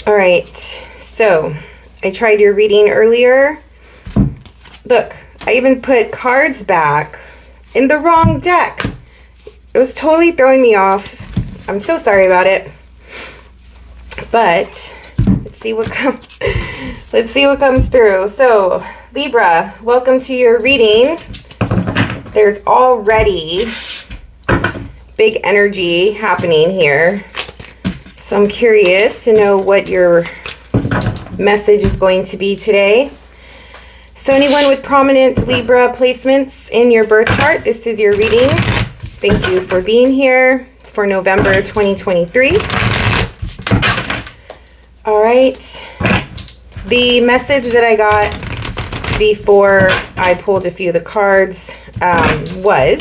All right, so I tried your reading earlier. Look, I even put cards back in the wrong deck. It was totally throwing me off. I'm so sorry about it. But let's see what comes through. So, Libra, welcome to your reading. There's already big energy happening here. So I'm curious to know what your message is going to be today. So anyone with prominent Libra placements in your birth chart, this is your reading. Thank you for being here. It's for November 2023. All right. The message that I got before I pulled a few of the cards was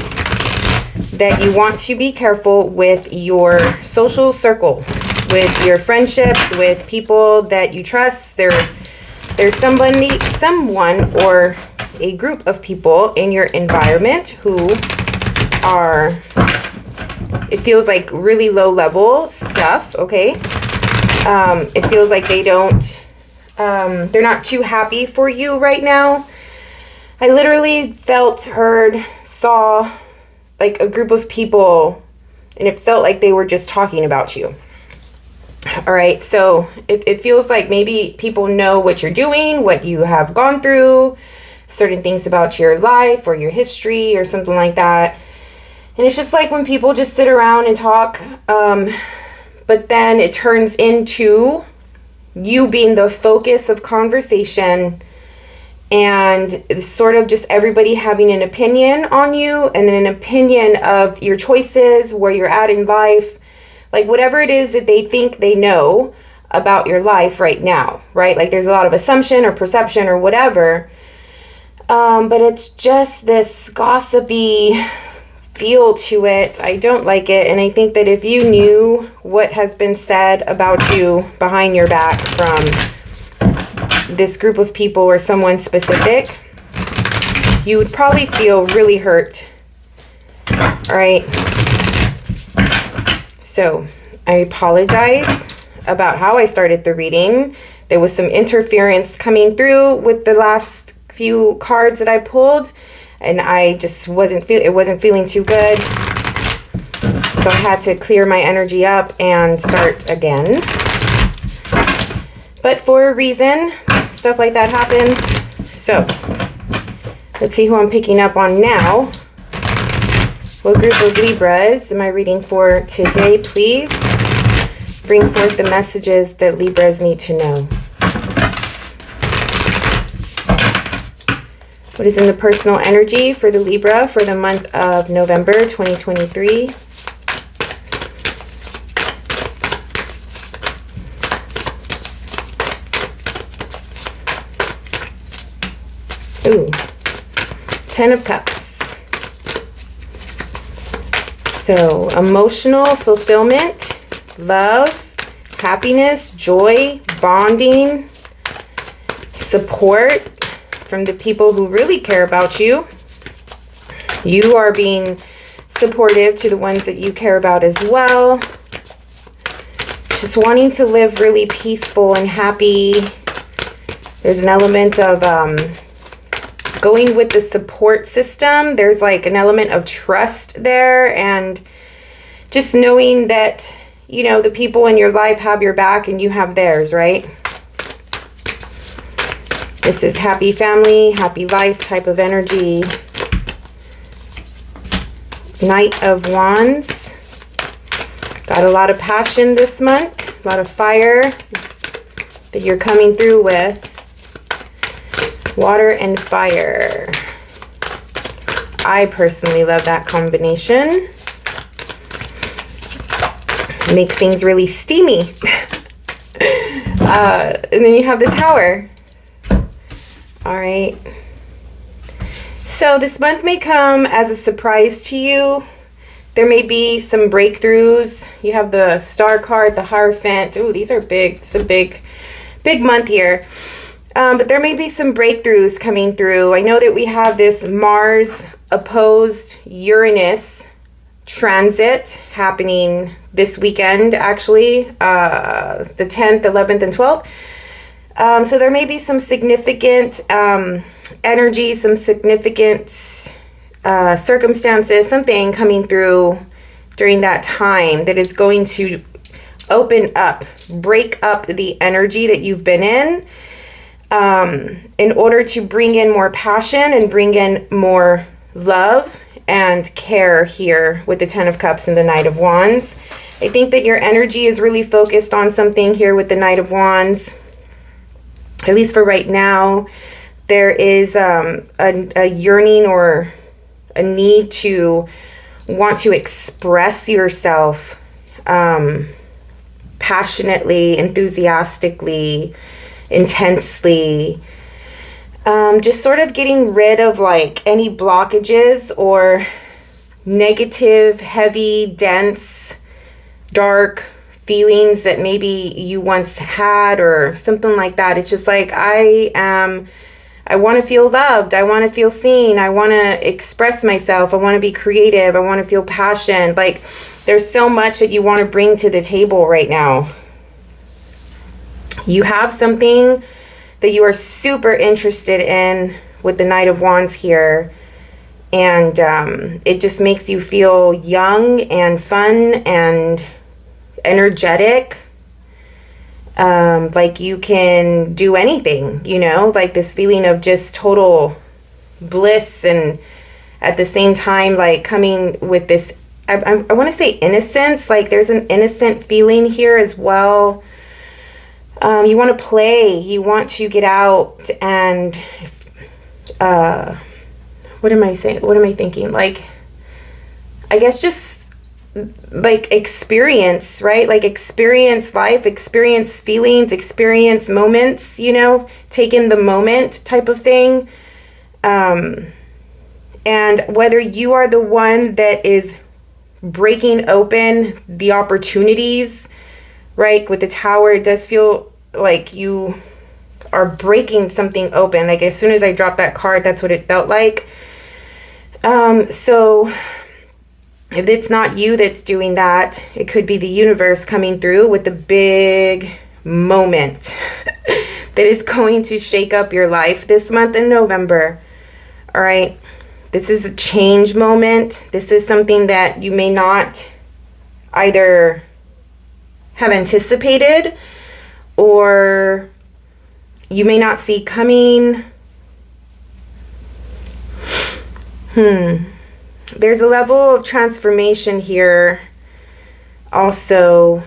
that you want to be careful with your social circle, with your friendships, with people that you trust. There's someone or a group of people in your environment who are, it feels like really low level stuff, okay? It feels like they don't, they're not too happy for you right now. I literally felt, heard, saw like a group of people, and it felt like they were just talking about you. All right, so it feels like maybe people know what you're doing, what you have gone through, certain things about your life or your history or something like that. And it's just like when people just sit around and talk, but then it turns into you being the focus of conversation, and sort of just everybody having an opinion on you and an opinion of your choices, where you're at in life, like whatever it is that they think they know about your life right now, right? Like there's a lot of assumption or perception or whatever, but it's just this gossipy feel to it. I don't like it, and I think that if you knew what has been said about you behind your back from this group of people or someone specific, you would probably feel really hurt. All right. So I apologize about how I started the reading. There was some interference coming through with the last few cards that I pulled, and I just wasn't feeling too good. So I had to clear my energy up and start again. But for a reason, stuff like that happens. So let's see who I'm picking up on now. What group of Libras am I reading for today, please? Bring forth the messages that Libras need to know. What is in the personal energy for the Libra for the month of November 2023? Ooh, 10 of Cups. So, emotional fulfillment, love, happiness, joy, bonding, support from the people who really care about you. You are being supportive to the ones that you care about as well. Just wanting to live really peaceful and happy. There's an element of going with the support system. There's like an element of trust there, and just knowing that, you know, the people in your life have your back and you have theirs, right? This is happy family, happy life type of energy. Knight of Wands. Got a lot of passion this month, a lot of fire that you're coming through with. Water and fire. I personally love that combination. It makes things really steamy. And then you have the Tower. All right. So this month may come as a surprise to you. There may be some breakthroughs. You have the Star card, the Hierophant. Ooh, these are big. It's a big month here. But there may be some breakthroughs coming through. I know that we have this Mars opposed Uranus transit happening this weekend, actually, the 10th, 11th, and 12th. So there may be some significant energy, some significant circumstances, something coming through during that time that is going to open up, break up the energy that you've been in order to bring in more passion and bring in more love and care here with the Ten of Cups and the Knight of Wands. I think that your energy is really focused on something here with the Knight of Wands. At least for right now, there is a yearning or a need to want to express yourself passionately, enthusiastically, intensely. Just sort of getting rid of like any blockages or negative, heavy, dense, dark feelings that maybe you once had or something like that. It's just like, I want to feel loved. I want to feel seen. I want to express myself. I want to be creative. I want to feel passion. Like, there's so much that you want to bring to the table right now. You have something that you are super interested in with the Knight of Wands here. And it just makes you feel young and fun and energetic. Like you can do anything, you know, like this feeling of just total bliss, and at the same time, like coming with this, I want to say innocence, like there's an innocent feeling here as well. You want to play, you want to get out and, what am I saying? What am I thinking? Like, I guess just like experience, right? Like experience life, experience feelings, experience moments, you know, take in the moment type of thing. And whether you are the one that is breaking open the opportunities, right? With the Tower, it does feel like you are breaking something open. Like as soon as I dropped that card, that's what it felt like. So if it's not you that's doing that, it could be the universe coming through with the big moment that is going to shake up your life this month in November. All right. This is a change moment. This is something that you may not either have anticipated or you may not see coming. There's a level of transformation here also.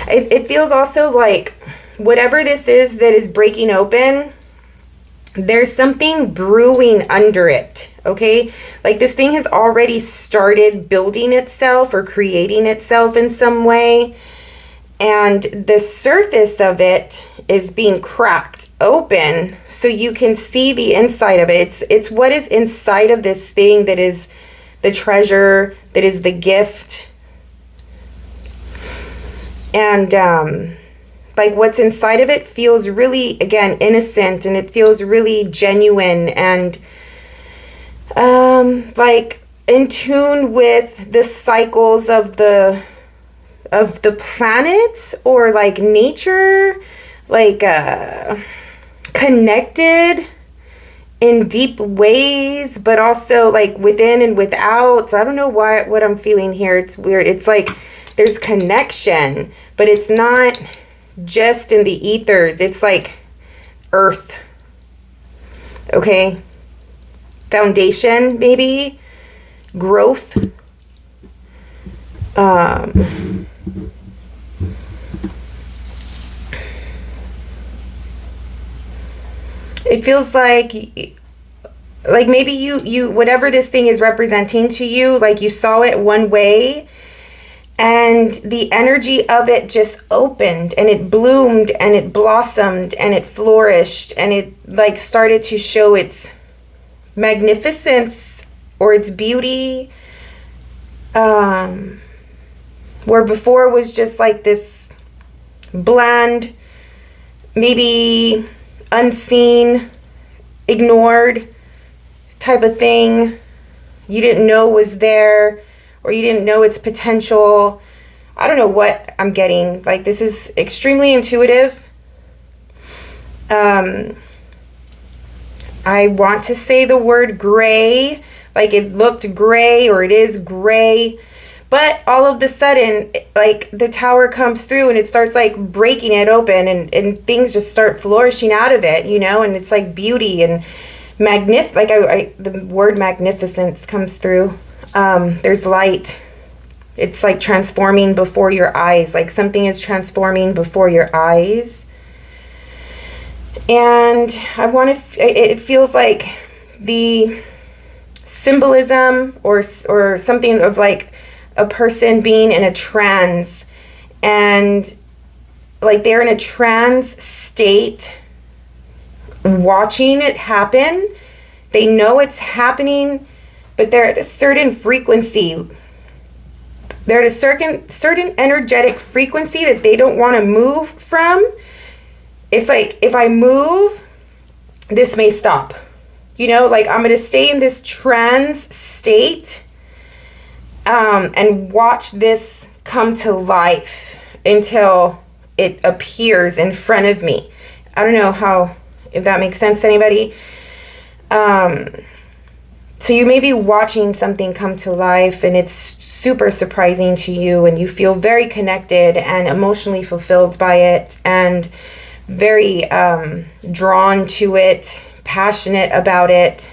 It feels also like whatever this is that is breaking open, there's something brewing under it, okay? Like this thing has already started building itself or creating itself in some way. And the surface of it is being cracked open so you can see the inside of it. It's what is inside of this thing that is the treasure, that is the gift. And like what's inside of it feels really, again, innocent, and it feels really genuine and like in tune with the cycles of the planet, or like nature, like connected in deep ways, but also like within and without. So I don't know what I'm feeling here. It's weird. It's like there's connection, but it's not just in the ethers. It's like earth. Okay. Foundation, maybe. Growth. It feels like maybe you whatever this thing is representing to you, like you saw it one way and the energy of it just opened and it bloomed and it blossomed and it flourished and it like started to show its magnificence or its beauty, where before it was just like this bland, maybe unseen, ignored type of thing. you didn't know was there, or you didn't know its potential. I don't know what I'm getting. Like, this is extremely intuitive. I want to say the word gray, like it looked gray or it is gray. But all of the sudden, like, the tower comes through and it starts like breaking it open, and things just start flourishing out of it, you know, and it's like beauty and like the word magnificence comes through. There's light. It's like transforming before your eyes, like something is transforming before your eyes. And it feels like the symbolism or something of like a person being in a trance, and like they're in a trance state watching it happen. They know it's happening, but they're at a certain frequency. They're at a certain energetic frequency that they don't want to move from. It's like, if I move, this may stop. You know, like I'm going to stay in this trance state and watch this come to life until it appears in front of me. I don't know if that makes sense to anybody. So you may be watching something come to life and it's super surprising to you, and you feel very connected and emotionally fulfilled by it, and very drawn to it, passionate about it.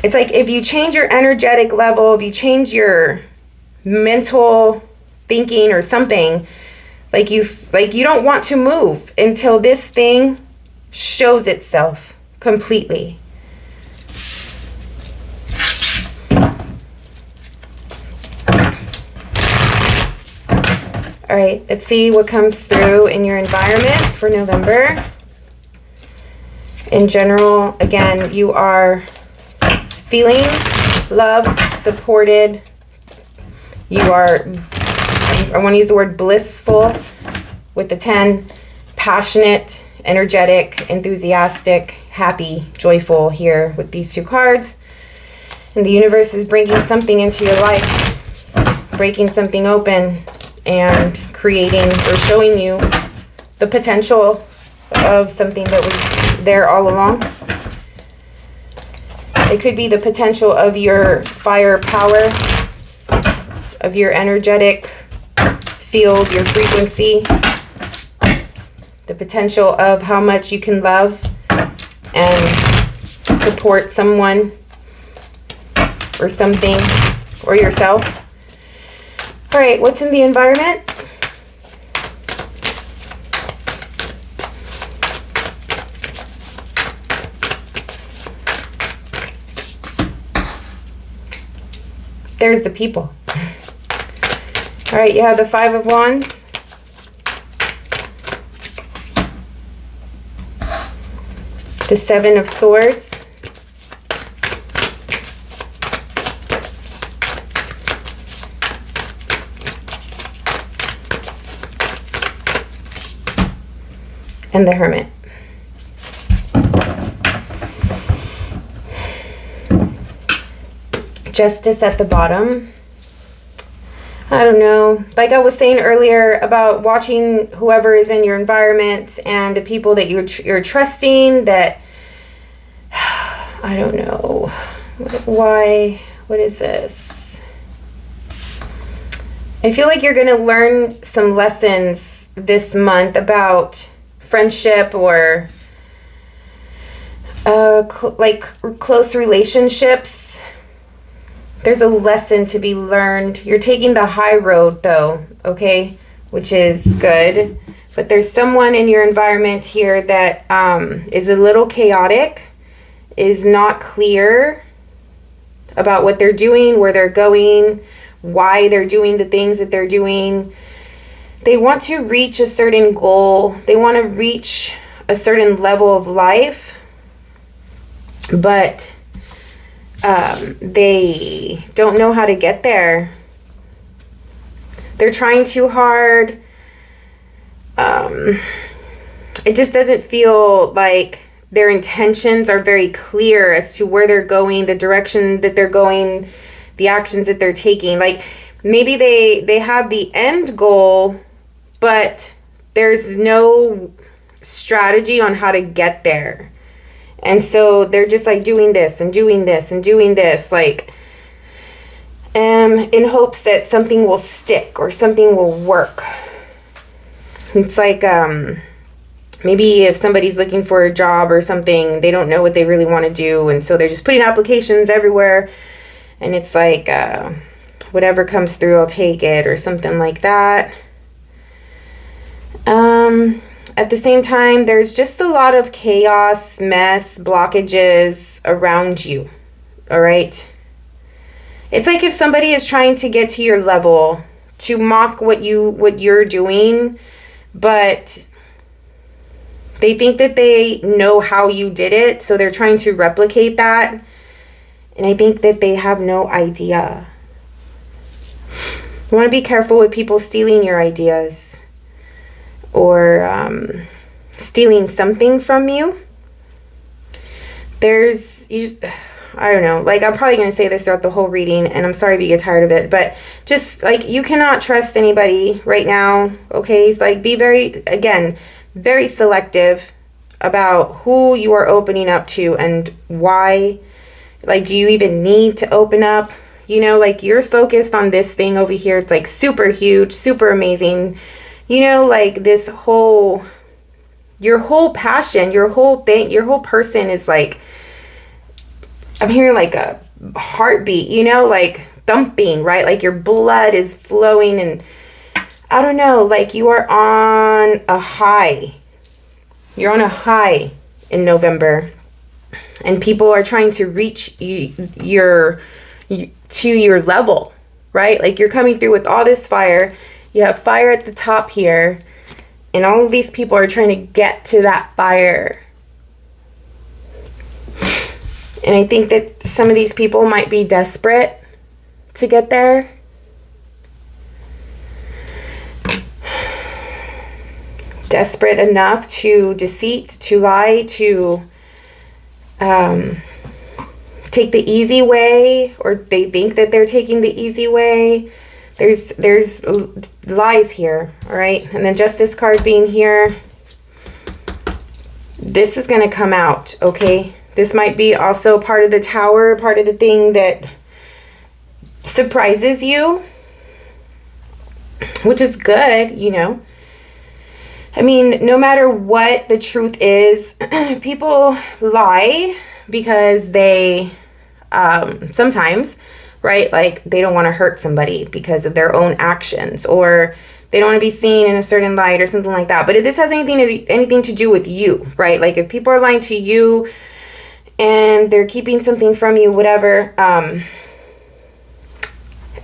It's like if you change your energetic level, if you change your mental thinking or something, like you don't want to move until this thing shows itself completely. All right, let's see what comes through in your environment for November. In general, again, you are feeling loved, supported. You are, I want to use the word blissful with the 10, passionate, energetic, enthusiastic, happy, joyful here with these two cards. And the universe is bringing something into your life, breaking something open, and creating or showing you the potential of something that was there all along. It could be the potential of your fire power, of your energetic field, your frequency, the potential of how much you can love and support someone or something or yourself. All right, what's in the environment? There's the people. All right, you have the 5 of Wands. The 7 of Swords. And the Hermit. Justice at the bottom. I don't know. Like I was saying earlier about watching whoever is in your environment and the people that you're trusting, that I don't know. Why? What is this? I feel like you're going to learn some lessons this month about friendship or like close relationships. There's a lesson to be learned. You're taking the high road though, okay, which is good. But there's someone in your environment here that is a little chaotic, is not clear about what they're doing, where they're going, why they're doing the things that they're doing. They want to reach a certain goal. They want to reach a certain level of life, but they don't know how to get there. They're trying too hard. It just doesn't feel like their intentions are very clear as to where they're going, the direction that they're going, the actions that they're taking. Like maybe they have the end goal, but there's no strategy on how to get there. And so they're just like doing this and doing this and doing this, like in hopes that something will stick or something will work. It's like maybe if somebody's looking for a job or something, they don't know what they really want to do, and so they're just putting applications everywhere, and it's like whatever comes through, I'll take it, or something like that. At the same time, there's just a lot of chaos, mess, blockages around you. All right. It's like if somebody is trying to get to your level, to mock what you're doing, but they think that they know how you did it, so they're trying to replicate that. And I think that they have no idea. You want to be careful with people stealing your ideas or stealing something from you. I don't know, like I'm probably going to say this throughout the whole reading, and I'm sorry if you get tired of it, but just like you cannot trust anybody right now, okay? It's like be very selective about who you are opening up to and why. Like, do you even need to open up? You know, like you're focused on this thing over here. It's like super huge, super amazing. You know, like your whole passion, your whole thing, your whole person is like, I'm hearing like a heartbeat, you know, like thumping, right? Like your blood is flowing, and I don't know, like you are on a high. You're on a high in November, and people are trying to reach your level, right? Like you're coming through with all this fire. You have fire at the top here, and all of these people are trying to get to that fire. And I think that some of these people might be desperate to get there. Desperate enough to deceit, to lie, to take the easy way, or they think that they're taking the easy way. There's lies here, all right? And then Justice card being here. This is going to come out, okay? This might be also part of the Tower, part of the thing that surprises you, which is good, you know. I mean, no matter what the truth is, people lie because they sometimes, right, like they don't want to hurt somebody because of their own actions, or they don't want to be seen in a certain light or something like that. But if this has anything to do with you, right, like if people are lying to you and they're keeping something from you, whatever, at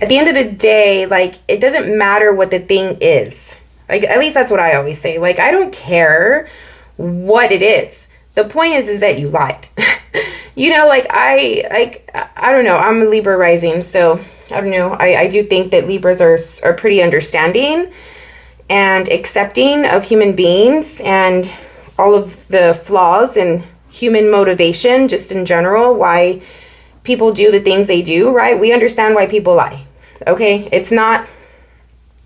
the end of the day, like it doesn't matter what the thing is. Like, at least that's what I always say. Like, I don't care what it is. The point is that you lied. You know, like I don't know. I'm a Libra rising, so I don't know. I do think that Libras are pretty understanding and accepting of human beings and all of the flaws and human motivation, just in general, why people do the things they do, right? We understand why people lie. Okay? It's not,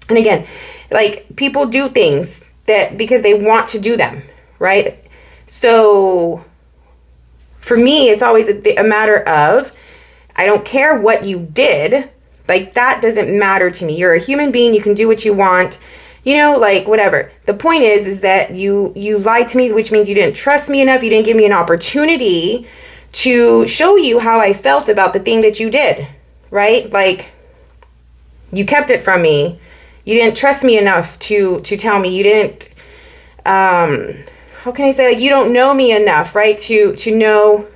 and again, like people do things that because they want to do them, right? So for me, it's always a matter of, I don't care what you did. Like that doesn't matter to me. You're a human being. You can do what you want, you know, like whatever. The point is that you lied to me, which means you didn't trust me enough. You didn't give me an opportunity to show you how I felt about the thing that you did, right? Like you kept it from me. You didn't trust me enough to tell me. You didn't, how can I say, like, you don't know me enough, right? To know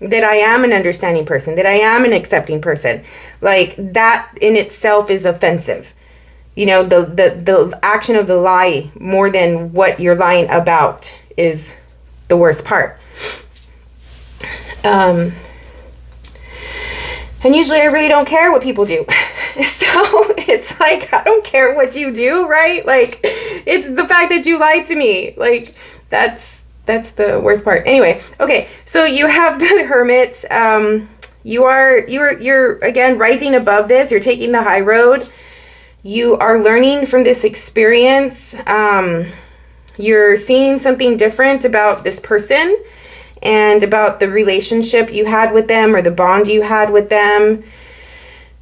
that I am an understanding person, that I am an accepting person. Like that in itself is offensive. You know, the action of the lie more than what you're lying about is the worst part. And usually I really don't care what people do. So it's like, I don't care what you do, right? Like, it's the fact that you lied to me. Like, that's That's the worst part. Anyway, okay, so you have the Hermit. You're again rising above this. You're taking the high road. You are learning from this experience. You're seeing something different about this person and about the relationship you had with them or the bond you had with them.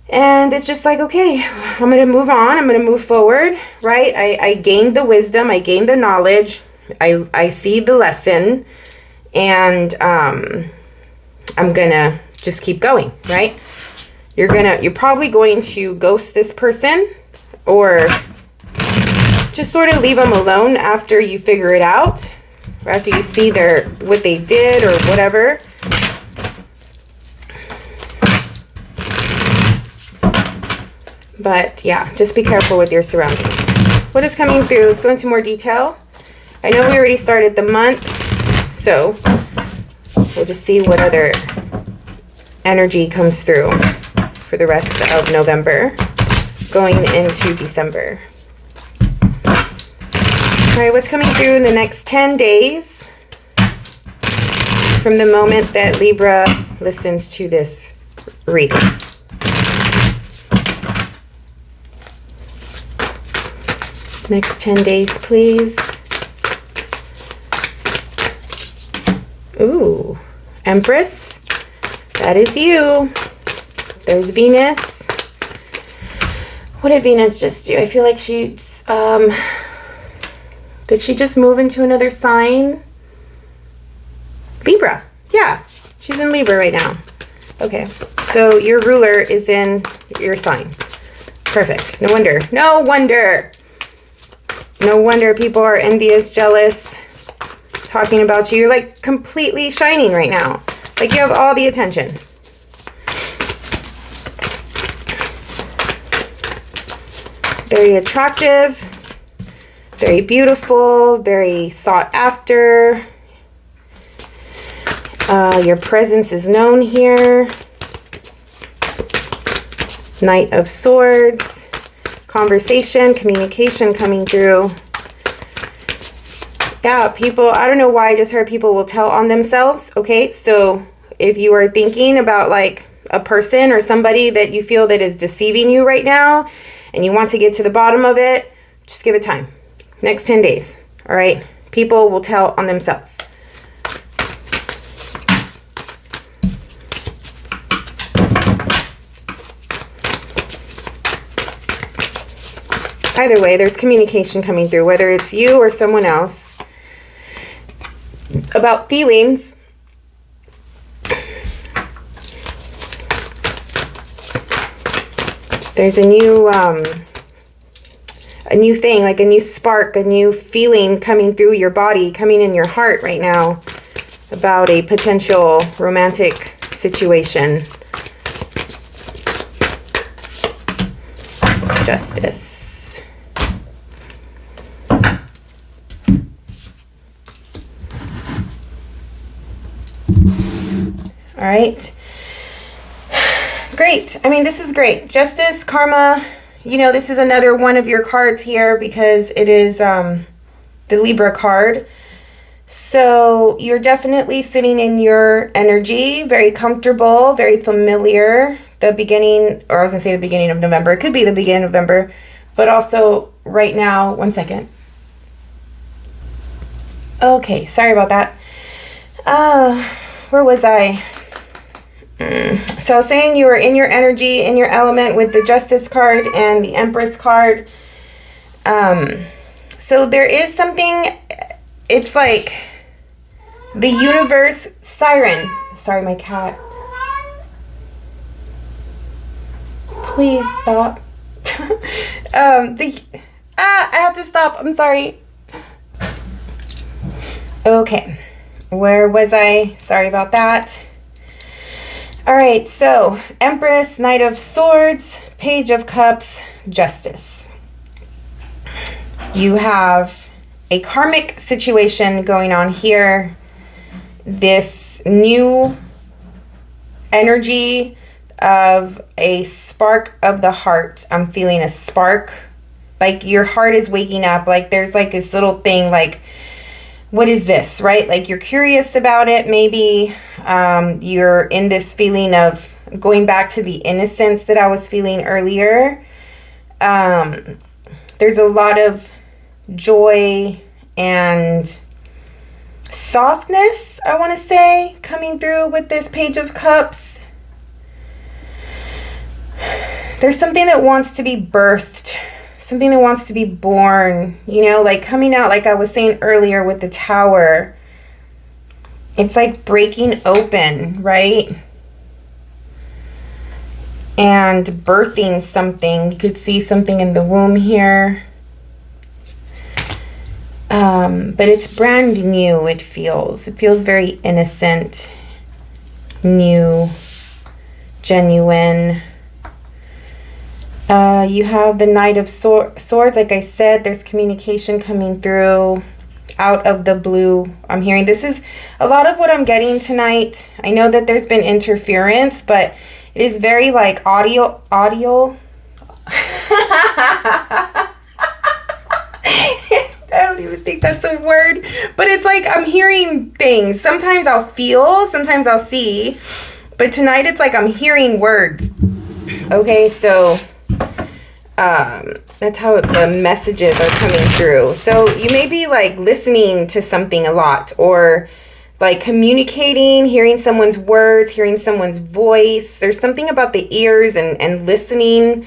And it's just like, okay, I'm going to move on. I'm going to move forward, right? I gained the wisdom. I gained the knowledge. I see the lesson. And I'm going to just keep going, right? You're probably going to ghost this person or just sort of leave them alone after you figure it out, or after you see what they did or whatever. But yeah, just be careful with your surroundings. What is coming through? Let's go into more detail. I know we already started the month, so we'll just see what other energy comes through for the rest of November, going into December. All right, what's coming through in the next 10 days from the moment that Libra listens to this reading? Next 10 days, please. Ooh, Empress, that is you. There's Venus. What did Venus just do? I feel like she's, did she just move into another sign? Libra. Yeah, she's in Libra right now. Okay, so your ruler is in your sign. Perfect. No wonder. No wonder. No wonder people are envious, jealous, talking about you. You're like completely shining right now. Like you have all the attention. Very attractive, very beautiful, very sought after. Your presence is known here. Knight of Swords. Conversation, communication coming through. Yeah, people, I don't know why I just heard people will tell on themselves. Okay, so if you are thinking about like a person or somebody that you feel that is deceiving you right now and you want to get to the bottom of it, just give it time. Next 10 days, all right? People will tell on themselves. Either way, there's communication coming through, whether it's you or someone else, about feelings. There's a new thing, like a new spark, a new feeling coming through your body, coming in your heart right now about a potential romantic situation. Justice. All right. Great. I mean, this is great. Justice, karma, you know, this is another one of your cards here because it is the Libra card. So you're definitely sitting in your energy, very comfortable, very familiar. The beginning, or I was going to say the beginning of November. It could be the beginning of November, but also right now. One second. Okay, sorry about that. Where was I? So I was saying you were in your energy, in your element with the Justice card and the Empress card. So there is something, it's like the universe siren. Sorry, my cat. Please stop. I have to stop. I'm sorry. Okay. Where was I? Sorry about that. All right, so Empress, Knight of Swords, Page of Cups, Justice. You have a karmic situation going on here. This new energy of a spark of the heart. I'm feeling a spark. Like your heart is waking up. Like there's like this little thing like what is this, right? Like you're curious about it. Maybe you're in this feeling of going back to the innocence that I was feeling earlier. There's a lot of joy and softness, I want to say, coming through with this Page of Cups. There's something that wants to be birthed, something that wants to be born, you know, like coming out, like I was saying earlier with the Tower. It's like breaking open, right? And birthing something. You could see something in the womb here. But it's brand new, it feels. It feels very innocent, new, genuine. You have the Knight of Swords. Like I said, there's communication coming through out of the blue. I'm hearing this is a lot of what I'm getting tonight. I know that there's been interference, but it is very like audio. I don't even think that's a word, but it's like I'm hearing things. Sometimes I'll feel, sometimes I'll see, but tonight it's like I'm hearing words. Okay, so that's how the messages are coming through. So you may be like listening to something a lot, or like communicating, hearing someone's words, hearing someone's voice. There's something about the ears and listening.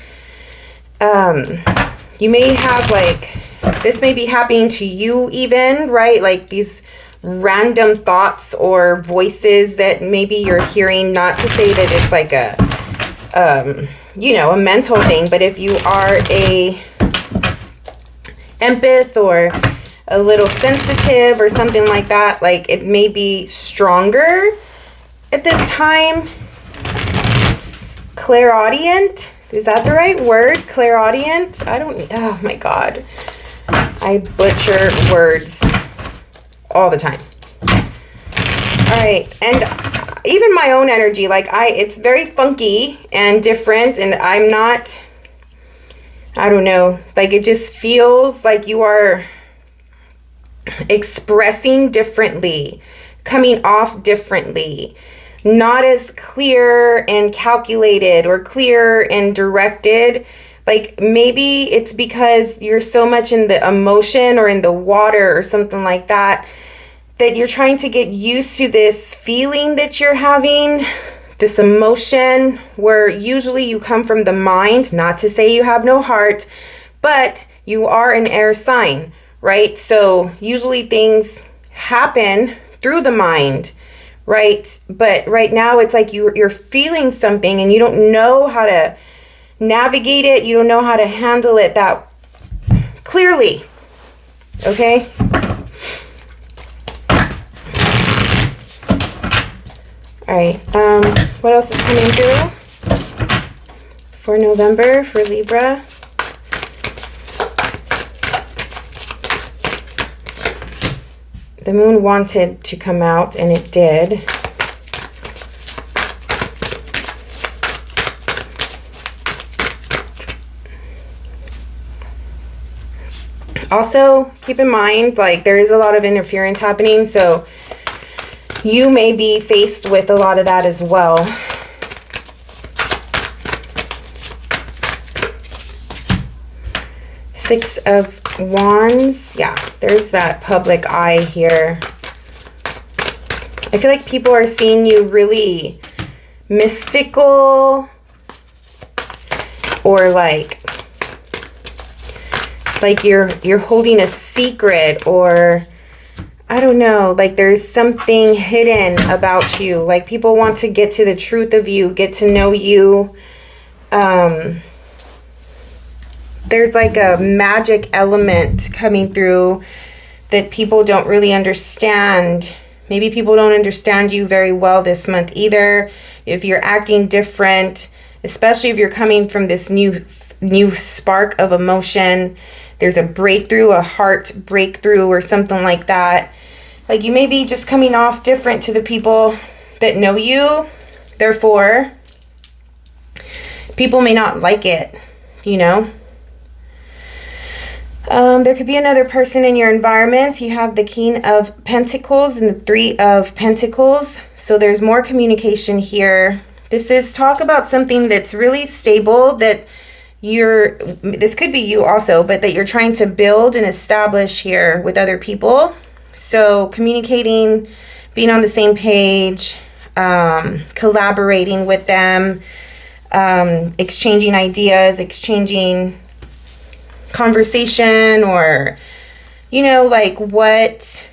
You may have like, this may be happening to you even, right? Like these random thoughts or voices that maybe you're hearing, not to say that it's like a, you know, a mental thing, but if you are a empath or a little sensitive or something like that, like it may be stronger at this time. Clairaudient, is that the right word? Clairaudient? I don't, oh my God. I butcher words all the time. All right, and even my own energy, like it's very funky and different, and I'm not, I don't know, like it just feels like you are expressing differently, coming off differently, not as clear and calculated or clear and directed. Like maybe it's because you're so much in the emotion or in the water or something like that, that you're trying to get used to this feeling that you're having, this emotion, where usually you come from the mind, not to say you have no heart, but you are an air sign, right? So usually things happen through the mind, right? But right now it's like you're feeling something and you don't know how to navigate it. You don't know how to handle it that clearly. Okay? All right. What else is coming through for November for Libra? The moon wanted to come out, and it did. Also, keep in mind, like, there is a lot of interference happening, so you may be faced with a lot of that as well. Six of Wands. Yeah, there's that public eye here. I feel like people are seeing you really mystical, or like you're holding a secret, or I don't know, like there's something hidden about you. Like people want to get to the truth of you, get to know you. There's like a magic element coming through that people don't really understand. Maybe people don't understand you very well this month either. If you're acting different, especially if you're coming from this new spark of emotion, there's a breakthrough, a heart breakthrough or something like that. Like you may be just coming off different to the people that know you. Therefore, people may not like it, you know? There could be another person in your environment. You have the King of Pentacles and the Three of Pentacles. So there's more communication here. This is talk about something that's really stable, that this could be you also, but that you're trying to build and establish here with other people. So communicating, being on the same page, collaborating with them, exchanging ideas, exchanging conversation, or, you know, like what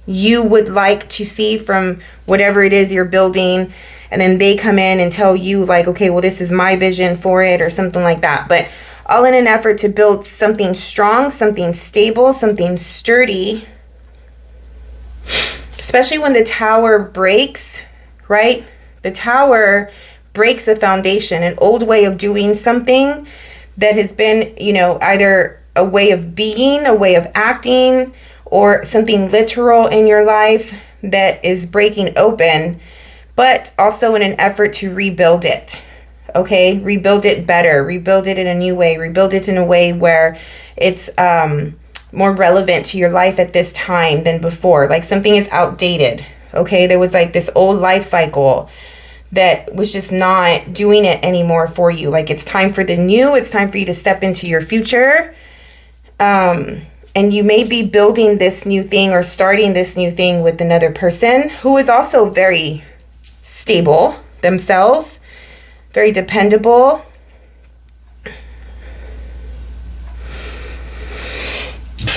you would like to see from whatever it is you're building. And then they come in and tell you like, okay, well, this is my vision for it, or something like that. But all in an effort to build something strong, something stable, something sturdy. Especially when the tower breaks, right? The tower breaks a foundation, an old way of doing something that has been, you know, either a way of being, a way of acting, or something literal in your life that is breaking open, but also in an effort to rebuild it. Okay, rebuild it better, rebuild it in a new way, rebuild it in a way where it's more relevant to your life at this time than before. Like something is outdated. Okay, there was like this old life cycle that was just not doing it anymore for you. Like it's time for the new, it's time for you to step into your future. And you may be building this new thing or starting this new thing with another person who is also very stable themselves, very dependable.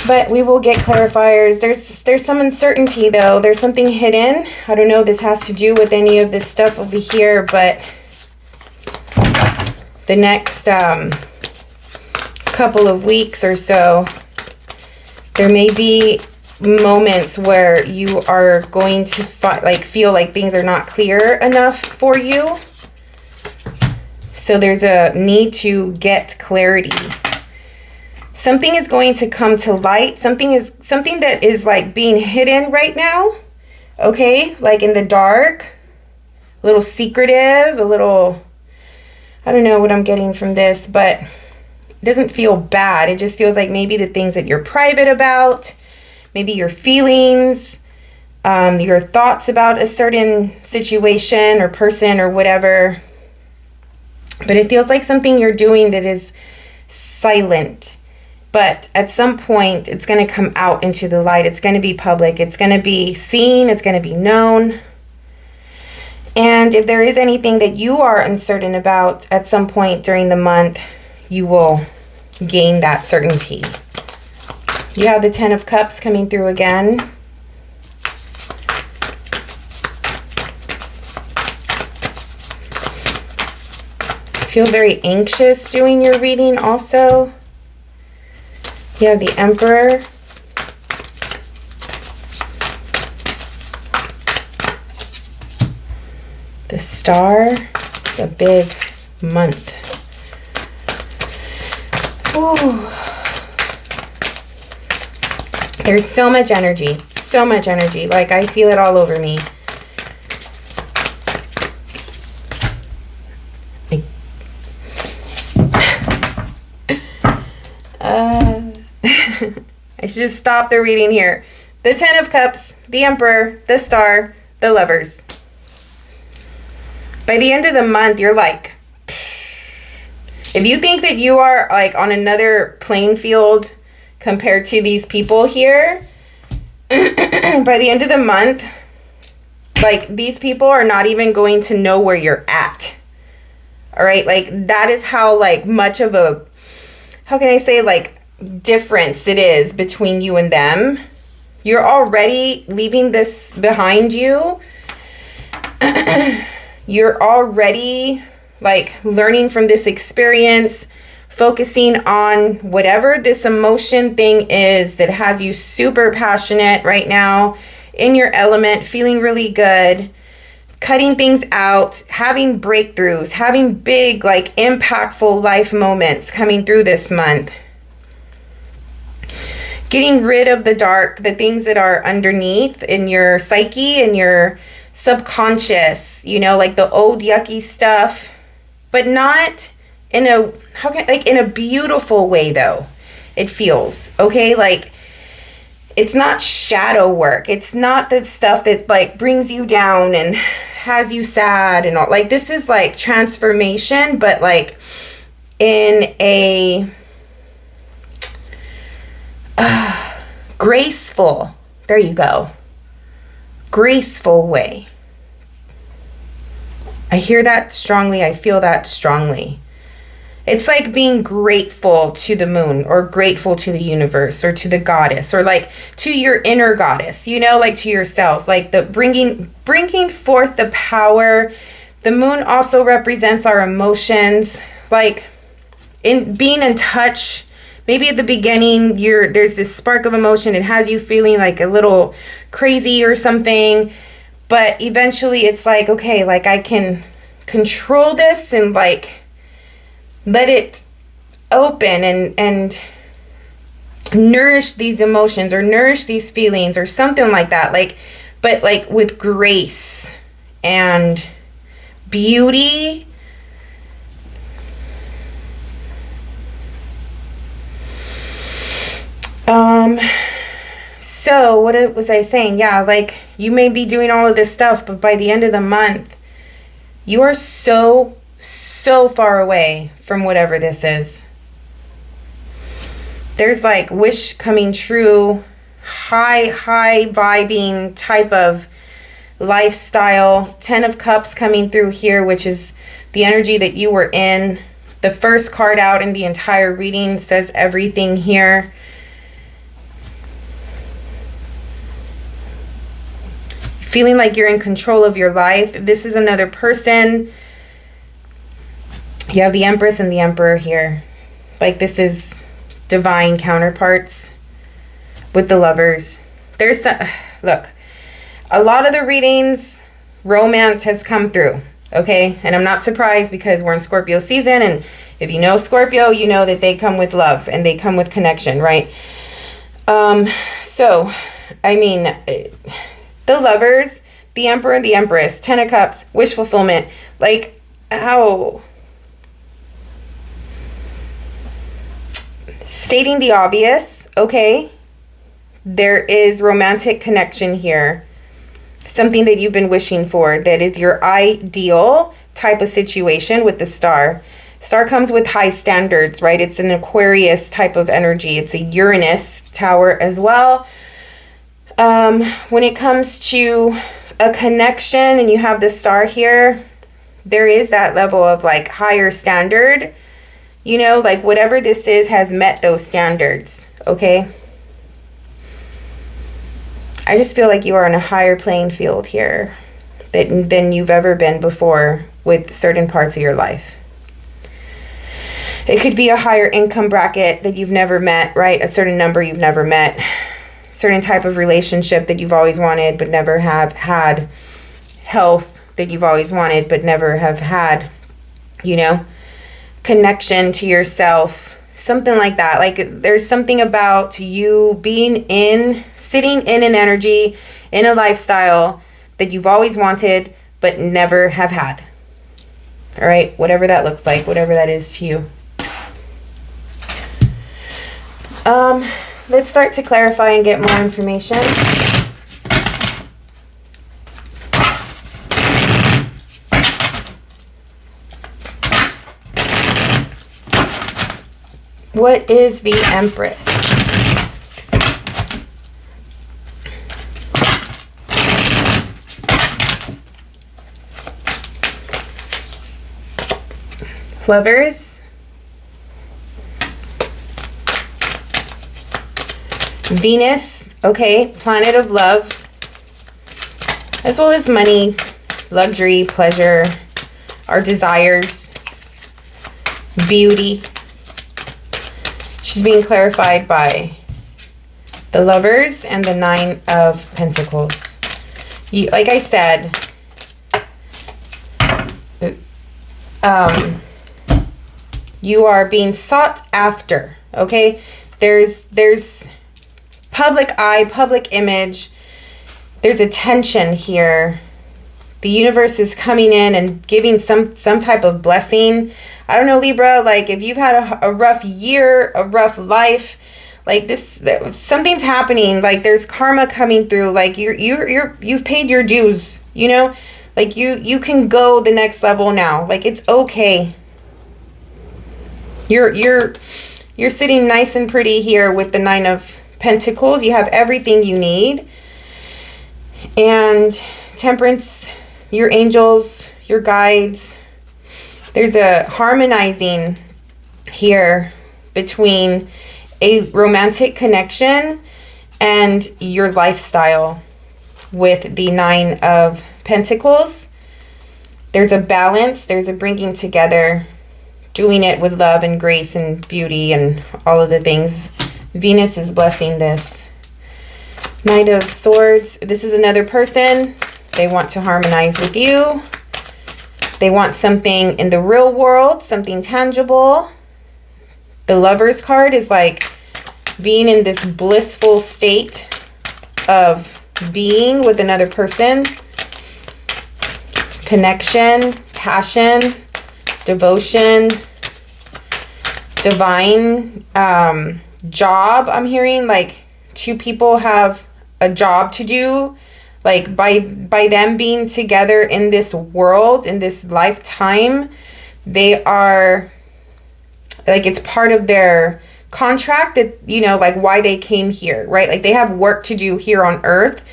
But we will get clarifiers. There's some uncertainty though. There's something hidden. I don't know if this has to do with any of this stuff over here, but the next couple of weeks or so, there may be moments where you are going to feel like things are not clear enough for you. So there's a need to get clarity. Something is going to come to light. Something that is like being hidden right now. Okay, like in the dark, a little secretive, a little, I don't know what I'm getting from this, but it doesn't feel bad. It just feels like maybe the things that you're private about, maybe your feelings, your thoughts about a certain situation or person or whatever. But it feels like something you're doing that is silent. But at some point, it's going to come out into the light. It's going to be public. It's going to be seen. It's going to be known. And if there is anything that you are uncertain about at some point during the month, you will gain that certainty. You have the Ten of Cups coming through again. Feel very anxious doing your reading also. You have the Emperor. The Star. It's a big month. Ooh. There's so much energy. So much energy. Like I feel it all over me. I should just stop the reading here. The Ten of Cups, the Emperor, the Star, the Lovers. By the end of the month, you're like, if you think that you are like on another playing field compared to these people here, by the end of the month, like these people are not even going to know where you're at. All right. Like that is how like much of a, how can I say, like difference it is between you and them. You're already leaving this behind you. You're already like learning from this experience, focusing on whatever this emotion thing is that has you super passionate right now, in your element, feeling really good, cutting things out, having breakthroughs, having big like impactful life moments coming through this month. Getting rid of the dark, the things that are underneath in your psyche and your subconscious, you know, like the old yucky stuff, but not in a, in a beautiful way though. it feels, okay? Like, it's not shadow work. It's not that stuff that like brings you down and has you sad and all. Like, this is like transformation, but like in a graceful, there you go, graceful way. I hear that strongly. I feel that strongly. It's like being grateful to the moon, or grateful to the universe, or to the goddess, or like to your inner goddess, you know, like to yourself, like the bringing forth the power. The moon also represents our emotions, like in being in touch. Maybe at the beginning, there's this spark of emotion. It has you feeling like a little crazy or something. But eventually it's like, okay, like I can control this and like let it open and nourish these emotions or nourish these feelings or something like that. Like, but like with grace and beauty. So what was I saying? Yeah, like you may be doing all of this stuff, but by the end of the month, you are so far away from whatever this is. There's like wish coming true, high vibing type of lifestyle. 10 of Cups coming through here, which is the energy that you were in. The first card out in the entire reading says everything here. Feeling like you're in control of your life. If this is another person, you have the Empress and the Emperor here. Like, this is divine counterparts with the Lovers. There's some, look, a lot of the readings, romance has come through, okay? And I'm not surprised because we're in Scorpio season, and if you know Scorpio, you know that they come with love and they come with connection, right? So, I mean, the Lovers, the Emperor and the Empress, 10 of Cups, wish fulfillment. Like, how? Stating the obvious, okay? There is romantic connection here. Something that you've been wishing for, that is your ideal type of situation with the Star. Star comes with high standards, right? It's an Aquarius type of energy. It's a Uranus tower as well. When it comes to a connection and you have the Star here, there is that level of like higher standard, you know, like whatever this is has met those standards, okay? I just feel like you are on a higher playing field here than you've ever been before with certain parts of your life. It could be a higher income bracket that you've never met, right? A certain number you've never met. Certain type of relationship that you've always wanted but never have had. Health that you've always wanted but never have had. You know? Connection to yourself. Something like that. Like there's something about you sitting in an energy, in a lifestyle that you've always wanted but never have had. All right? Whatever that looks like. Whatever that is to you. Let's start to clarify and get more information. What is the Empress? Lovers. Venus, okay, planet of love, as well as money, luxury, pleasure, our desires, beauty. She's being clarified by the Lovers and the 9 of Pentacles. Like I said, you are being sought after, okay? There's public eye, public image. There's attention here. The universe is coming in and giving some type of blessing. I don't know, Libra, like if you've had a rough year, a rough life, like something's happening, like there's karma coming through, like you've paid your dues, you know, like you can go the next level now. Like it's okay. You're sitting nice and pretty here with the 9 of Pentacles. You have everything you need. And Temperance, your angels, your guides, there's a harmonizing here between a romantic connection and your lifestyle with the 9 of Pentacles. There's a balance, there's a bringing together, doing it with love and grace and beauty and all of the things. Venus is blessing this. Knight of Swords, this is another person. They want to harmonize with you. They want something in the real world, something tangible. The Lover's card is like being in this blissful state of being with another person. Connection, passion, devotion, divine job. I'm hearing like 2 people have a job to do, like by them being together in this world, in this lifetime, they are like, it's part of their contract that, you know, like why they came here, right? Like they have work to do here on earth,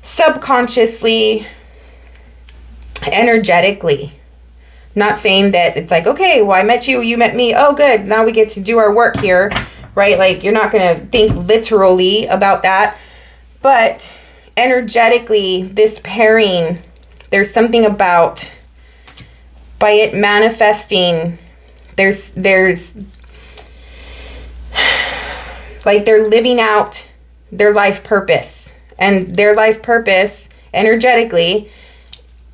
subconsciously, energetically. Not saying that it's like, okay, well, I met you, you met me, oh good, now we get to do our work here, right? Like you're not going to think literally about that, but energetically, this pairing, there's something about, by it manifesting, there's like they're living out their life purpose, and their life purpose energetically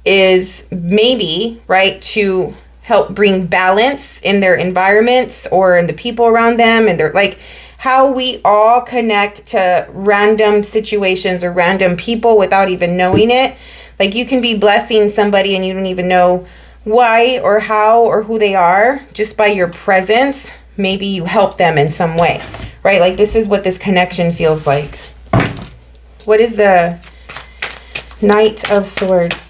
is maybe, right, to help bring balance in their environments or in the people around them, and they're like how we all connect to random situations or random people without even knowing it. Like you can be blessing somebody and you don't even know why or how or who they are, just by your presence. Maybe you help them in some way, right? Like this is what this connection feels like. What is the Knight of Swords?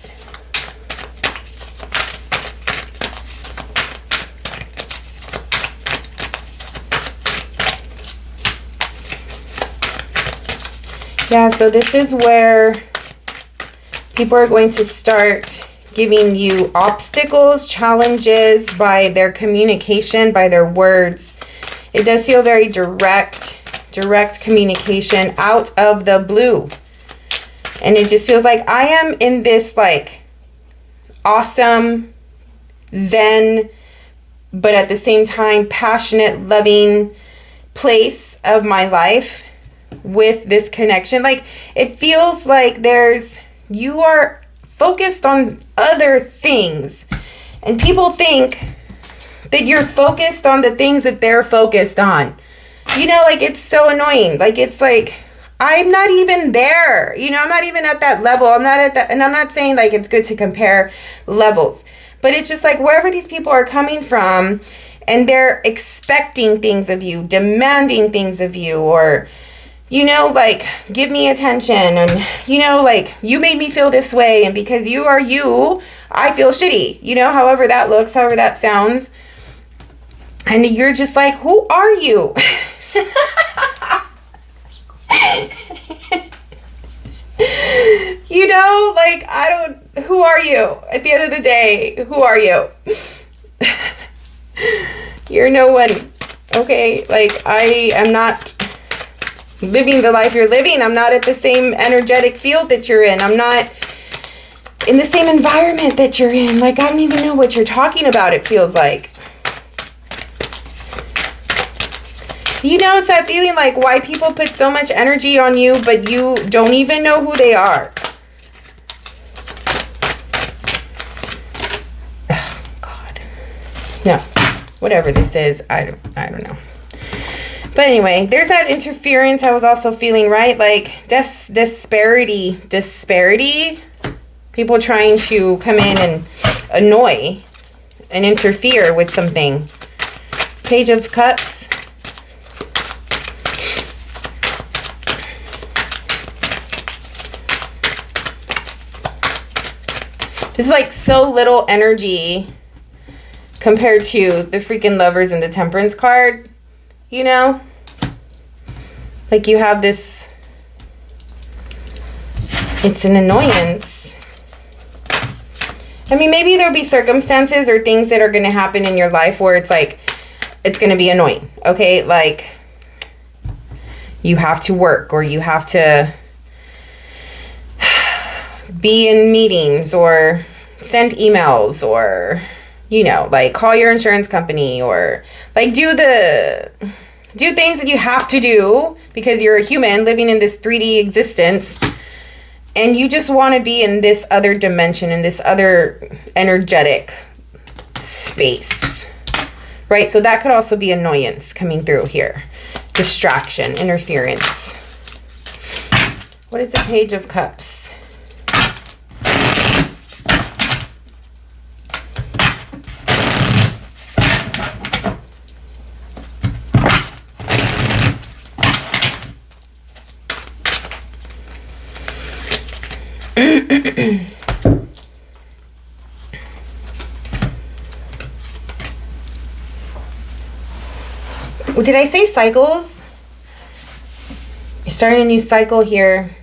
Yeah, so this is where people are going to start giving you obstacles, challenges by their communication, by their words. It does feel very direct communication out of the blue. And it just feels like I am in this like awesome, zen, but at the same time passionate, loving place of my life with this connection. Like it feels like you are focused on other things, and people think that you're focused on the things that they're focused on. You know, like it's so annoying. Like it's like I'm not even there. You know, I'm not even at that level. I'm not at that, and I'm not saying like it's good to compare levels, but it's just like wherever these people are coming from, and they're expecting things of you, demanding things of you, or you know, like, give me attention, and, you know, like, you made me feel this way, and because you are you, I feel shitty, you know, however that looks, however that sounds, and you're just like, who are you? You know, like, who are you? At the end of the day, who are you? You're no one, okay? Like, I am not living the life you're living. I'm not at the same energetic field that you're in. I'm not in the same environment that you're in. Like, I don't even know what you're talking about, it feels like. You know, it's that feeling like why people put so much energy on you, but you don't even know who they are. Oh, God. No. Whatever this is, I don't know. But anyway, there's that interference I was also feeling, right? Like disparity. People trying to come in and annoy and interfere with something. Page of Cups. This is like so little energy compared to the freaking Lovers and the Temperance card, you know? Like you have this, it's an annoyance. I mean, maybe there'll be circumstances or things that are going to happen in your life where it's like, it's going to be annoying, okay? Like you have to work or you have to be in meetings or send emails or, you know, like call your insurance company or like do things that you have to do because you're a human living in this 3D existence and you just want to be in this other dimension, in this other energetic space, right? So that could also be annoyance coming through here. Distraction, interference. What is the Page of Cups? Did I say cycles? You're starting a new cycle here.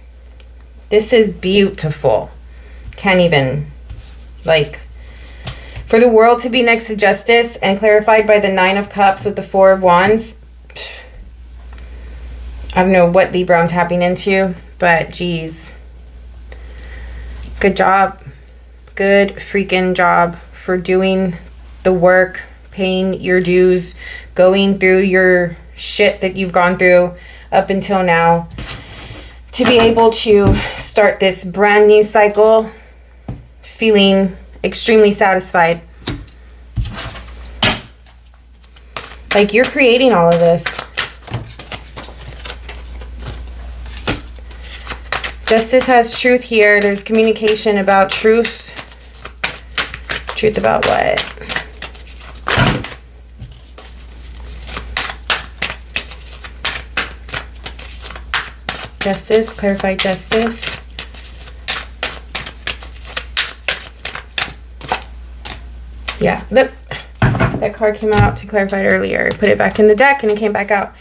This is beautiful. Can't even, like, for the world to be next to justice and clarified by the 9 of Cups with the 4 of Wands. I don't know what Libra I'm tapping into, but geez. Good job. Good freaking job for doing the work, paying your dues, going through your shit that you've gone through up until now to be able to start this brand new cycle feeling extremely satisfied. Like you're creating all of this. Justice has truth here. There's communication about truth. Truth about what? Justice, clarify justice. Yeah, look. That card came out to clarify it earlier. I put it back in the deck and it came back out.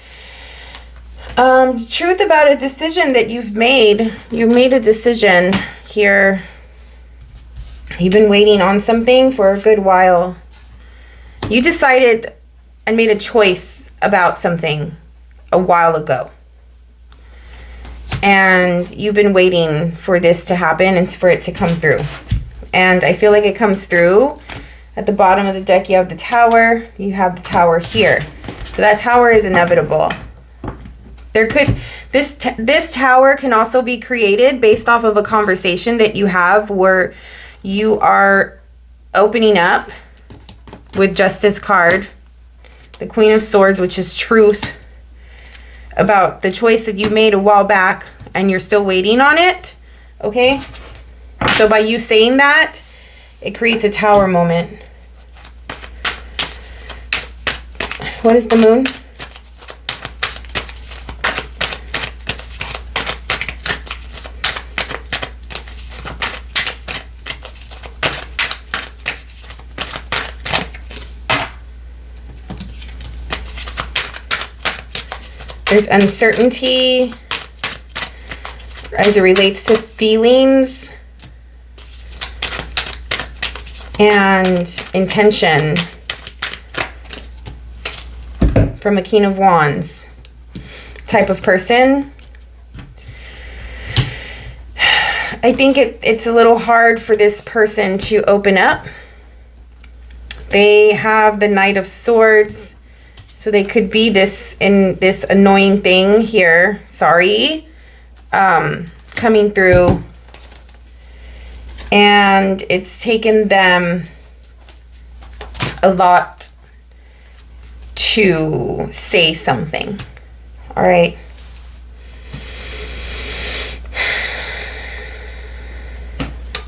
Truth about a decision that you've made. You made a decision here. You've been waiting on something for a good while. You decided and made a choice about something a while ago. And you've been waiting for this to happen and for it to come through. And I feel like it comes through. At the bottom of the deck, you have the Tower. You have the Tower here. So that Tower is inevitable. There could, this Tower can also be created based off of a conversation that you have where you are opening up with Justice card, the Queen of Swords, which is truth about the choice that you made a while back and you're still waiting on it. Okay? So by you saying that, it creates a Tower moment. What is the Moon? There's uncertainty as it relates to feelings and intention from a King of Wands type of person. I think it's a little hard for this person to open up. They have the Knight of Swords. So they could be this annoying thing here, sorry, coming through. And it's taken them a lot to say something, all right?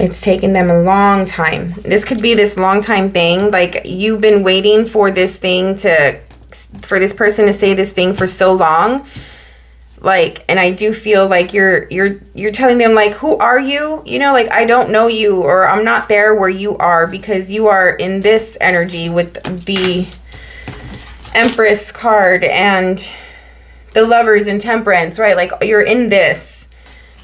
It's taken them a long time. This could be this long time thing. Like you've been waiting for this thing for this person to say this thing for so long. Like, and I do feel like you're telling them like, who are you? You know, like, I don't know you, or I'm not there where you are, because you are in this energy with the Empress card and the Lovers and Temperance, right? Like you're in this.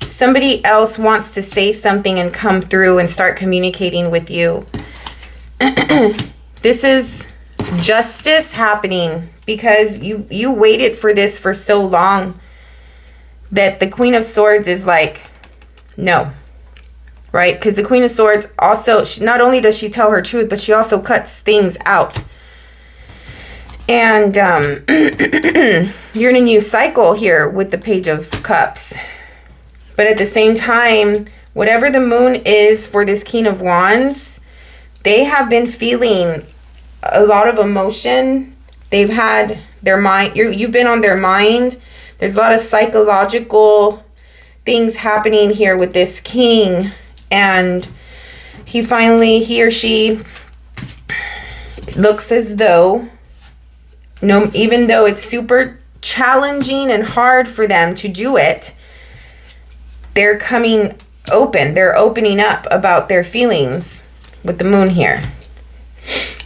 Somebody else wants to say something and come through and start communicating with you. This is justice happening because you waited for this for so long that the Queen of Swords is like, no, right? Because the Queen of Swords also, not only does she tell her truth, but she also cuts things out. And you're in a new cycle here with the Page of Cups. But at the same time, whatever the moon is for this King of Wands, they have been feeling a lot of emotion. They've had their mind, you've been on their mind. There's a lot of psychological things happening here with this king. And he or she looks as though, no, even though it's super challenging and hard for them to do it, they're coming open. They're opening up about their feelings with the moon here.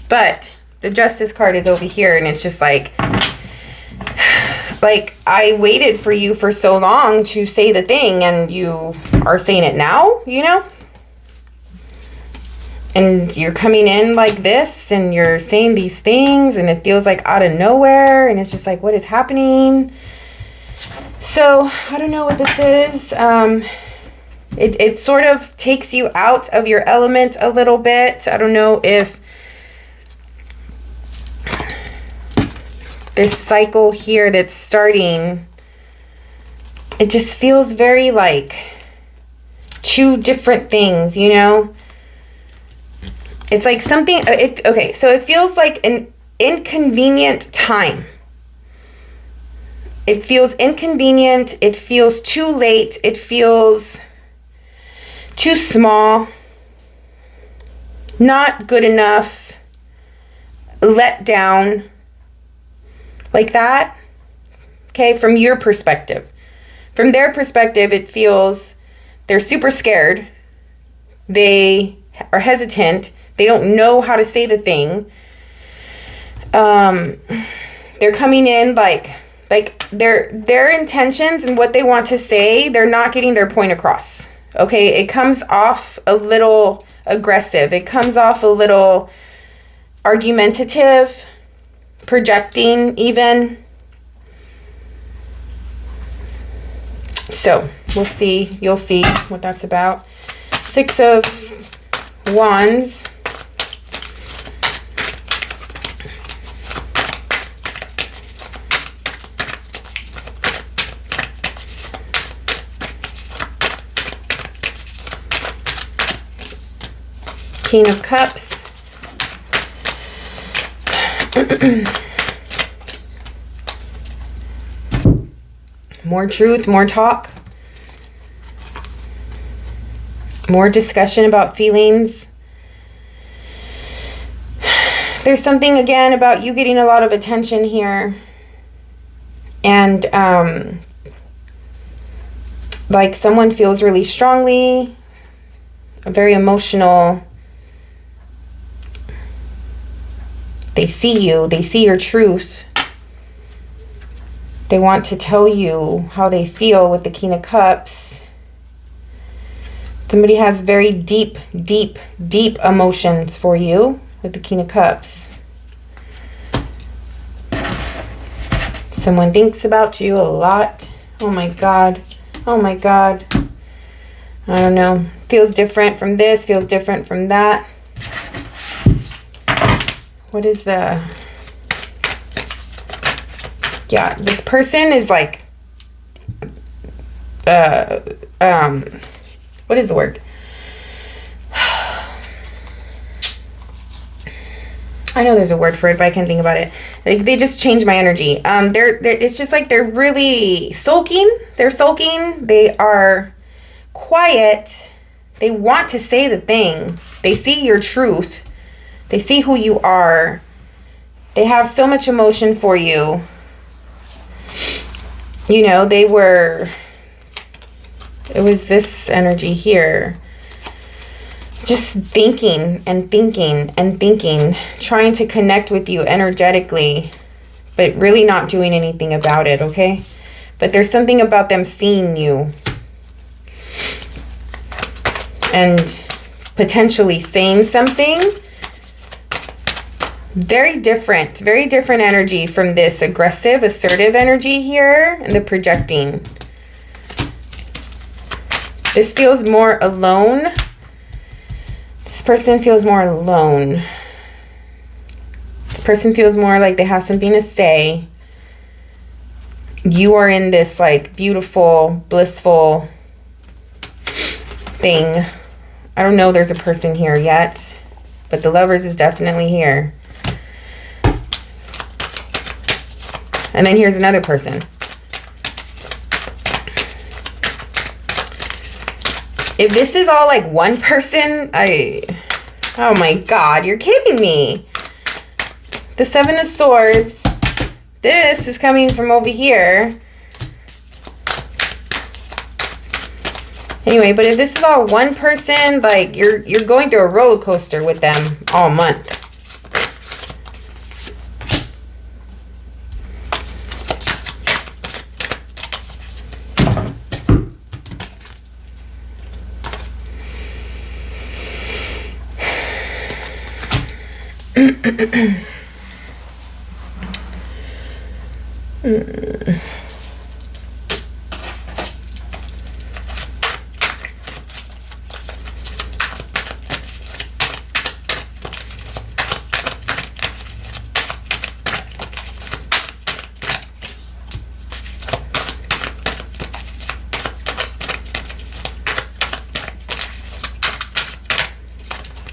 But the Justice card is over here, and it's just like I waited for you for so long to say the thing, and you are saying it now, you know? And you're coming in like this, and you're saying these things, and it feels like out of nowhere, and it's just like, what is happening? So I don't know what this is. It sort of takes you out of your element a little bit. I don't know if this cycle here that's starting, it just feels very like two different things, you know? It's like something, okay, so it feels like an inconvenient time. It feels inconvenient. It feels too late. It feels too small. Not good enough. Let down. Like that. Okay, from your perspective. From their perspective, it feels they're super scared. They are hesitant. They don't know how to say the thing. They're coming in like their intentions and what they want to say, they're not getting their point across. Okay, it comes off a little aggressive. It comes off a little argumentative, projecting even. So we'll see. You'll see what that's about. 6 of Wands. King of Cups. More truth, more talk. More discussion about feelings. There's something again about you getting a lot of attention here. And like someone feels really strongly, very emotional. They see you. They see your truth. They want to tell you how they feel with the King of Cups. Somebody has very deep, deep, deep emotions for you with the King of Cups. Someone thinks about you a lot. Oh my God. Oh my God. I don't know. Feels different from this. Feels different from that. What is the... Yeah, this person is like... what is the word? I know there's a word for it, but I can't think about it. Like, they just changed my energy. It's just like they're really sulking. They're sulking. They are quiet. They want to say the thing. They see your truth. They see who you are. They have so much emotion for you. You know, it was this energy here. Just thinking and thinking and thinking, trying to connect with you energetically, but really not doing anything about it, okay? But there's something about them seeing you and potentially saying something. Very different energy from this aggressive, assertive energy here and the projecting. This feels more alone. This person feels more alone. This person feels more like they have something to say. You are in this like beautiful, blissful thing. I don't know there's a person here yet, but the Lovers is definitely here. And then here's another person. If this is all like one person, oh my God, you're kidding me. The Seven of Swords. This is coming from over here. Anyway, but if this is all one person, like you're going through a roller coaster with them all month.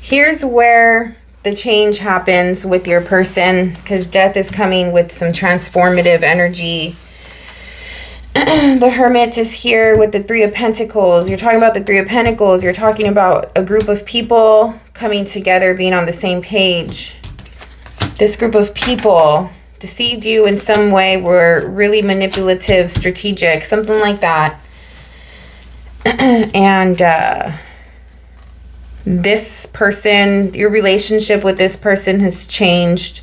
Here's where the change happens with your person, because Death is coming with some transformative energy. The Hermit is here with the Three of Pentacles. You're talking about the Three of Pentacles. You're talking about a group of people coming together, being on the same page. This group of people deceived you in some way, were really manipulative, strategic, something like that. And this person, your relationship with this person has changed,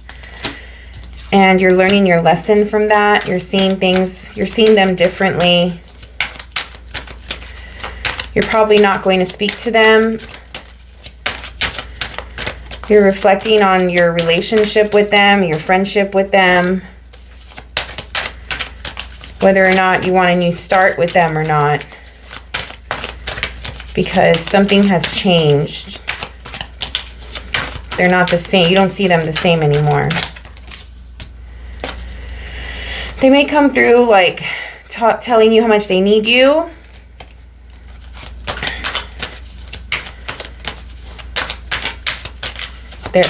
and you're learning your lesson from that. You're seeing things, you're seeing them differently. You're probably not going to speak to them. You're reflecting on your relationship with them, your friendship with them, whether or not you want a new start with them or not. Because something has changed. They're not the same. You don't see them the same anymore. They may come through like telling you how much they need you.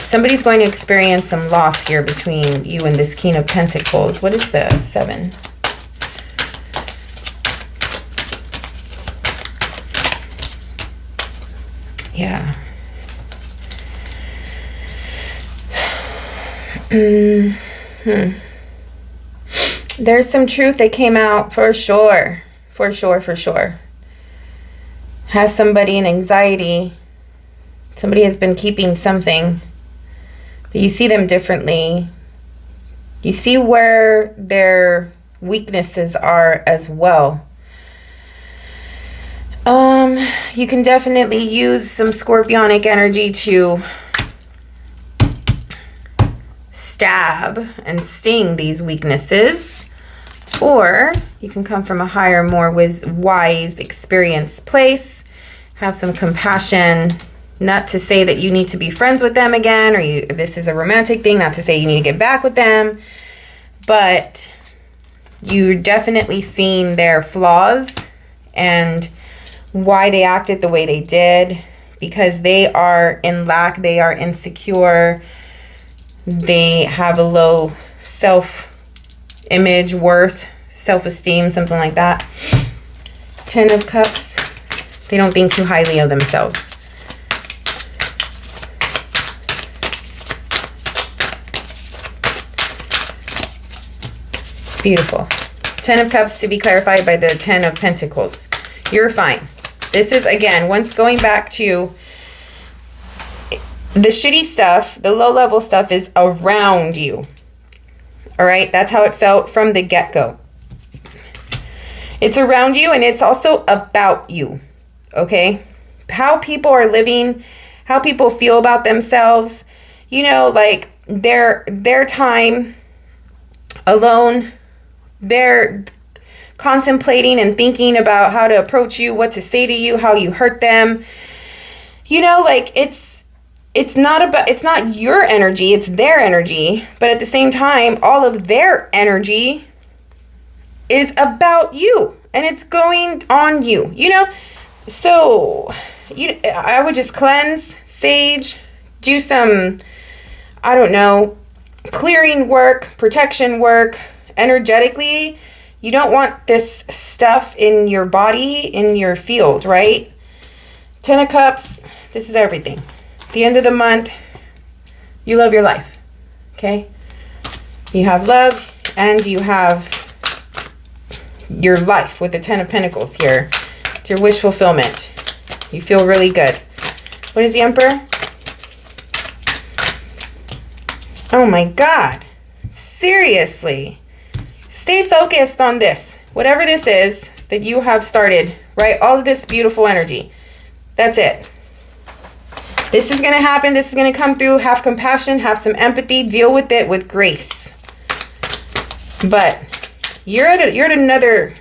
Somebody's going to experience some loss here between you and this King of Pentacles. What is the 7? Yeah. There's some truth that came out for sure. For sure, for sure. Has somebody in anxiety. Somebody has been keeping something. But you see them differently. You see where their weaknesses are as well. You can definitely use some scorpionic energy to stab and sting these weaknesses. Or you can come from a higher, more wise, experienced place. Have some compassion. Not to say that you need to be friends with them again, or this is a romantic thing. Not to say you need to get back with them. But you're definitely seeing their flaws and why they acted the way they did, because they are in lack, they are insecure, they have a low self-image, worth, self-esteem, something like that. 10 of Cups. They don't think too highly of themselves. Beautiful. 10 of Cups to be clarified by the 10 of Pentacles. You're fine. This is, again, once going back to the shitty stuff, the low-level stuff is around you. All right? That's how it felt from the get-go. It's around you, and it's also about you. Okay? How people are living, how people feel about themselves, you know, like their time alone, they're contemplating and thinking about how to approach you, what to say to you, how you hurt them. You know, like it's not your energy, it's their energy, but at the same time, all of their energy is about you and it's going on you, you know? So, I would just cleanse, sage, do some, I don't know, clearing work, protection work, energetically. You don't want this stuff in your body, in your field, right? 10 of Cups, this is everything. At the end of the month, you love your life, okay? You have love and you have your life with the 10 of Pentacles here. It's your wish fulfillment. You feel really good. What is the Emperor? Oh my God. Seriously. Stay focused on this. Whatever this is that you have started, right? All of this beautiful energy. That's it. This is going to happen. This is going to come through. Have compassion. Have some empathy. Deal with it with grace. But you're at another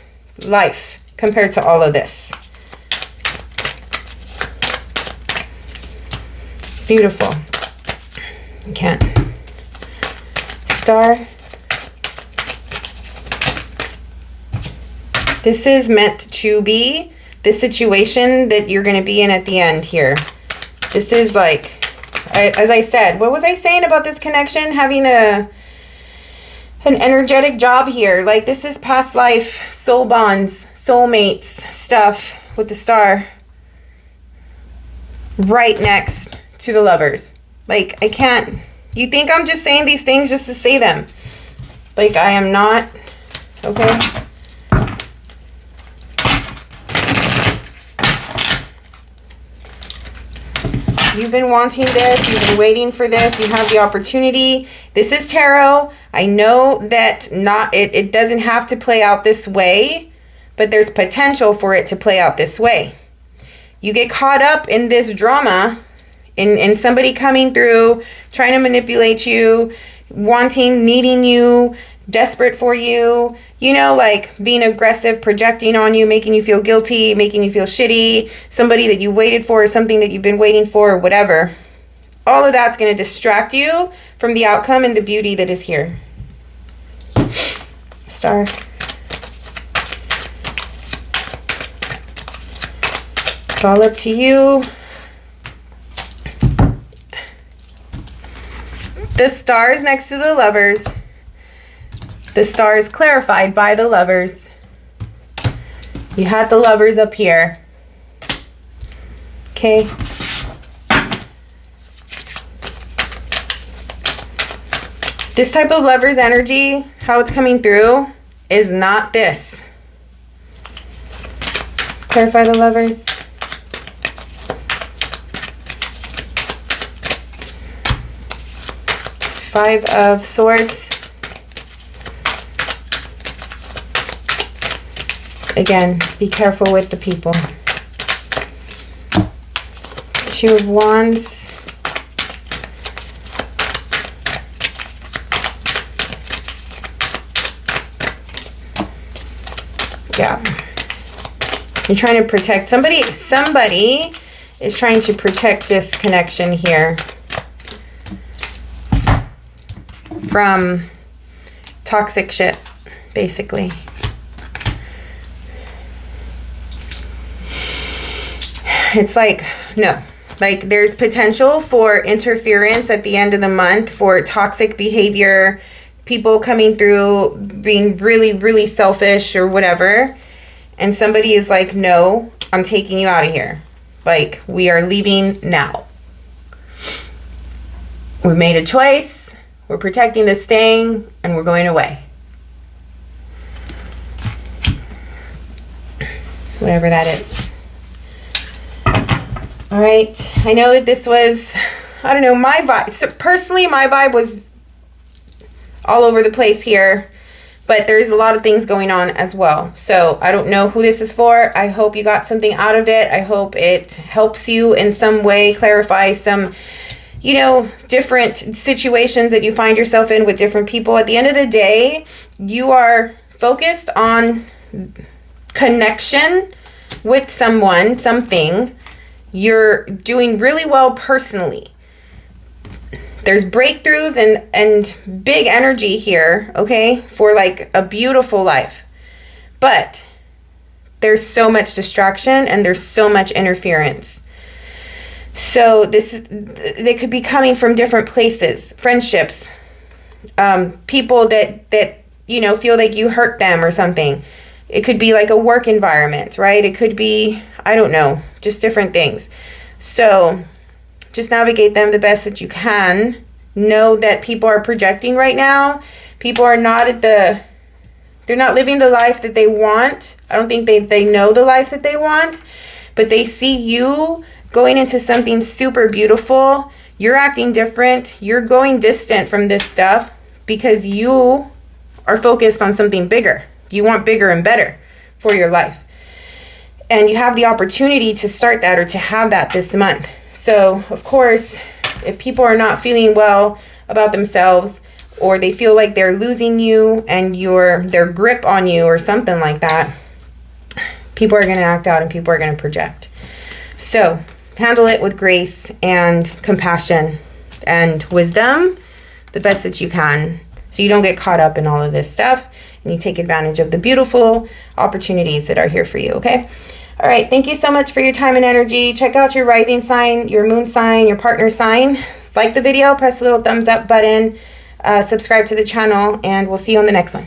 life compared to all of this. Beautiful. You can't. Star. This is meant to be the situation that you're going to be in at the end here. This is like, as I said, what was I saying about this connection? Having an energetic job here. Like this is past life, soul bonds, soulmates stuff with the Star right next to the Lovers. Like I can't, you think I'm just saying these things just to say them. Like I am not, okay? You've been wanting this. You've been waiting for this. You have the opportunity. This is tarot. I know that it doesn't have to play out this way, but there's potential for it to play out this way. You get caught up in this drama, in somebody coming through, trying to manipulate you, wanting, needing you, desperate for you, you know, like being aggressive, projecting on you, making you feel guilty, making you feel shitty, somebody that you waited for, something that you've been waiting for, or whatever. All of that's going to distract you from the outcome and the beauty that is here. Star. It's all up to you. The Stars next to the Lovers. The Star is clarified by the Lovers. You had the Lovers up here. Okay. This type of Lovers energy, how it's coming through, is not this. Clarify the Lovers. Five of Swords. Again, be careful with the people. Two of Wands. Yeah. You're trying to protect somebody. Somebody is trying to protect this connection here from toxic shit, basically. It's like, no, like there's potential for interference at the end of the month, for toxic behavior, people coming through being really, really selfish or whatever. And somebody is like, no, on taking you out of here. Like, we are leaving now. We made a choice. We're protecting this thing, and we're going away. Whatever that is. All right. I know that this was, I don't know, my vibe. So personally, my vibe was all over the place here. But there's a lot of things going on as well. So I don't know who this is for. I hope you got something out of it. I hope it helps you in some way, clarify some, you know, different situations that you find yourself in with different people. At the end of the day, you are focused on connection with someone, something. You're doing really well personally. There's breakthroughs and big energy here, okay, for like a beautiful life. But there's so much distraction and there's so much interference. So they could be coming from different places, friendships, people that you know feel like you hurt them or something. It could be like a work environment, right? It could be, I don't know, just different things. So just navigate them the best that you can. Know that people are projecting right now. People are not they're not living the life that they want. I don't think they know the life that they want, but they see you going into something super beautiful. You're acting different. You're going distant from this stuff because you are focused on something bigger. You want bigger and better for your life. And you have the opportunity to start that or to have that this month. So, of course, if people are not feeling well about themselves or they feel like they're losing you and their grip on you or something like that, people are going to act out and people are going to project. So, handle it with grace and compassion and wisdom the best that you can so you don't get caught up in all of this stuff and you take advantage of the beautiful opportunities that are here for you, okay? All right, thank you so much for your time and energy. Check out your rising sign, your moon sign, your partner sign. Like the video, press the little thumbs up button, subscribe to the channel, and we'll see you on the next one.